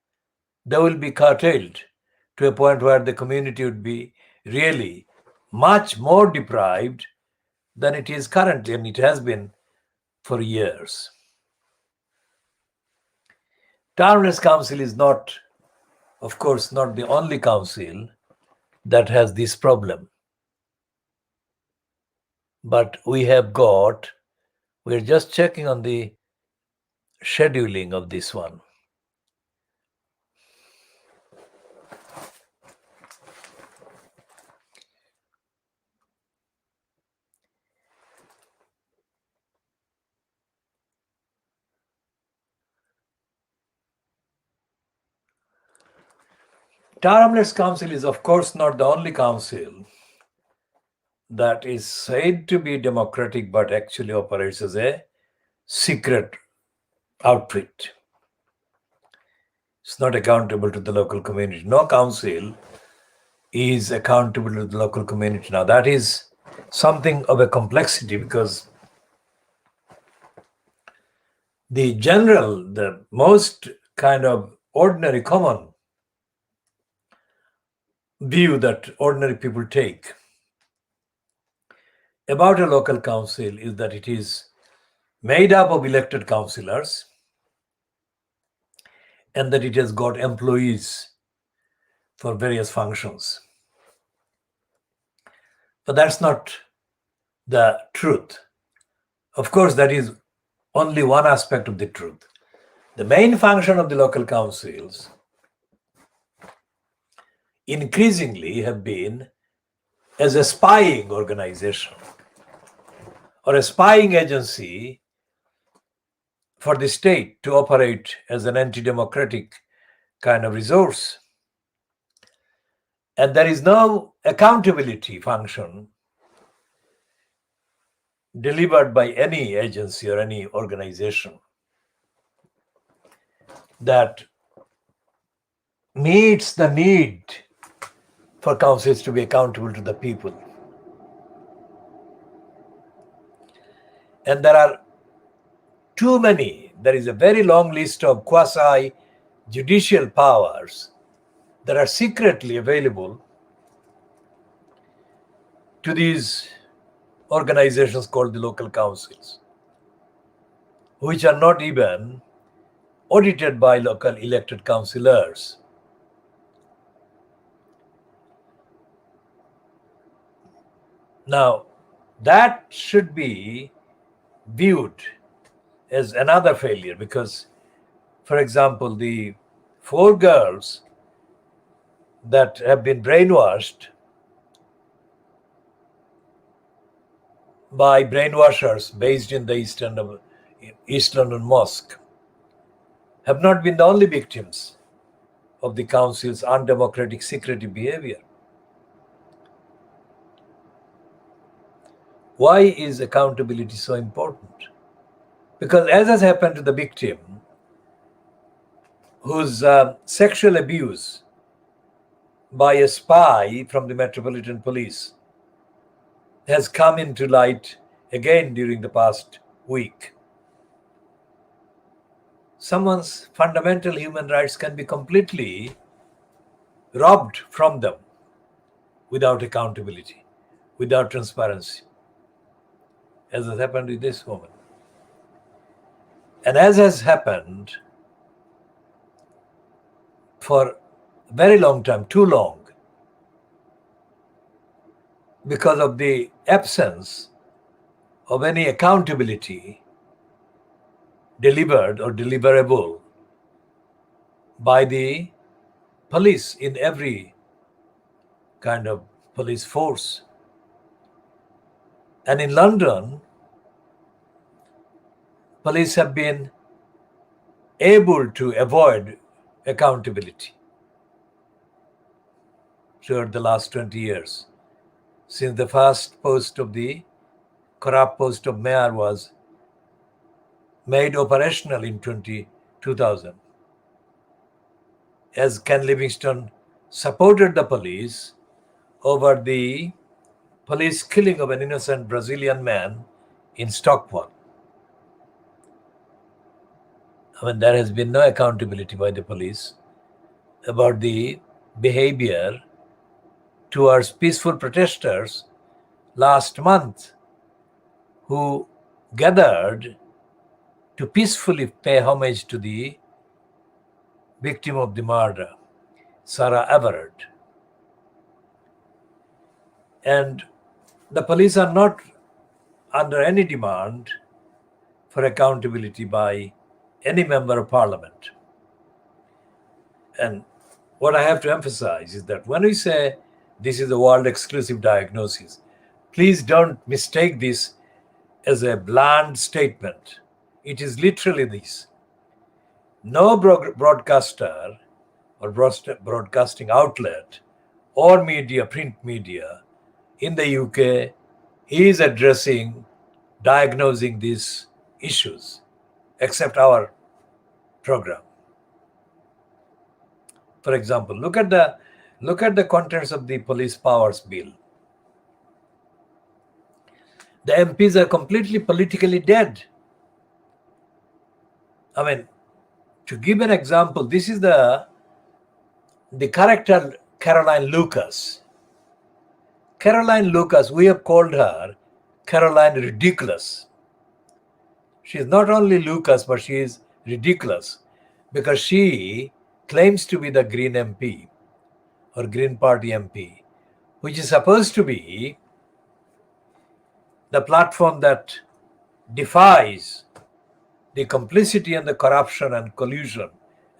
they will be curtailed to a point where the community would be really much more deprived than it is currently, and it has been for years. Town Hamlets Council is not, of course, not the only council that has this problem. But we're just checking on the scheduling of this one. Tower Hamlets Council is, of course, not the only council that is said to be democratic but actually operates as a secret outfit. It's not accountable to the local community. No council is accountable to the local community. Now, that is something of a complexity, because the most kind of ordinary, common view that ordinary people take about a local council is that it is made up of elected councillors and that it has got employees for various functions. But that's not the truth. Of course, that is only one aspect of the truth. The main function of the local councils increasingly have been as a spying organization or a spying agency for the state to operate as an anti-democratic kind of resource. And there is no accountability function delivered by any agency or any organization that meets the need for councils to be accountable to the people. And there are too many. There is a very long list of quasi-judicial powers that are secretly available to these organizations called the local councils, which are not even audited by local elected councillors. Now, that should be viewed as another failure, because, for example, the 4 girls that have been brainwashed by brainwashers based in the East London Mosque have not been the only victims of the council's undemocratic secretive behavior. Why is accountability so important? Because, as has happened to the victim, whose sexual abuse by a spy from the Metropolitan Police has come into light again during the past week, someone's fundamental human rights can be completely robbed from them without accountability, without transparency, as has happened with this woman. And as has happened for a very long time, too long, because of the absence of any accountability delivered or deliverable by the police in every kind of police force. And in London, police have been able to avoid accountability throughout the last 20 years, since the first post of the corrupt post of mayor was made operational in 2000. As Ken Livingstone supported the police over the police killing of an innocent Brazilian man in Stockport. I mean, there has been no accountability by the police about the behavior towards peaceful protesters last month who gathered to peacefully pay homage to the victim of the murder, Sarah Everard. And the police are not under any demand for accountability by any member of parliament. And what I have to emphasize is that when we say this is a world exclusive diagnosis, please don't mistake this as a bland statement. It is literally this. No broadcaster or broadcasting outlet or media, print media in the UK is addressing, diagnosing these issues, except our program. For example, look at the contents of the Police Powers Bill. The MPs are completely politically dead. I mean, to give an example, this is the character Caroline Lucas. Caroline Lucas, we have called her Caroline Ridiculous. She is not only Lucas, but she is ridiculous because she claims to be the Green MP or Green Party MP, which is supposed to be the platform that defies the complicity and the corruption and collusion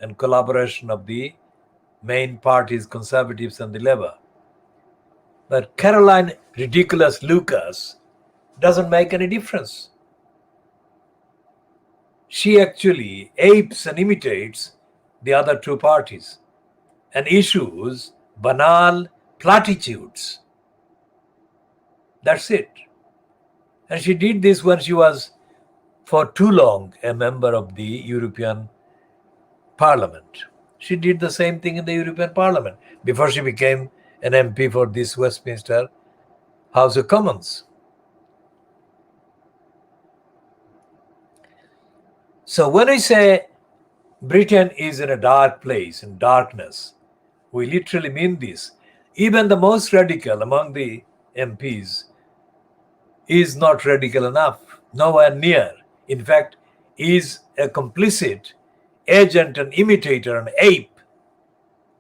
and collaboration of the main parties, Conservatives and the Labour. But Caroline Ridiculous Lucas doesn't make any difference. She actually apes and imitates the other two parties and issues banal platitudes. That's it. And she did this when she was for too long a member of the European Parliament. She did the same thing in the European Parliament before she became an MP for this Westminster House of Commons. So when I say Britain is in a dark place, in darkness, we literally mean this. Even the most radical among the MPs is not radical enough, nowhere near. In fact, is a complicit agent and imitator and ape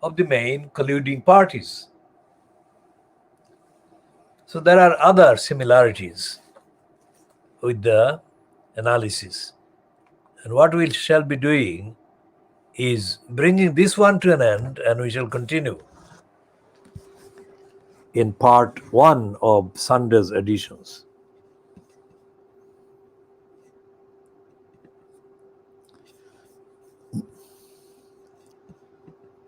of the main colluding parties. So there are other similarities with the analysis. And what we shall be doing is bringing this one to an end, and we shall continue in part 1 of Sunday's editions.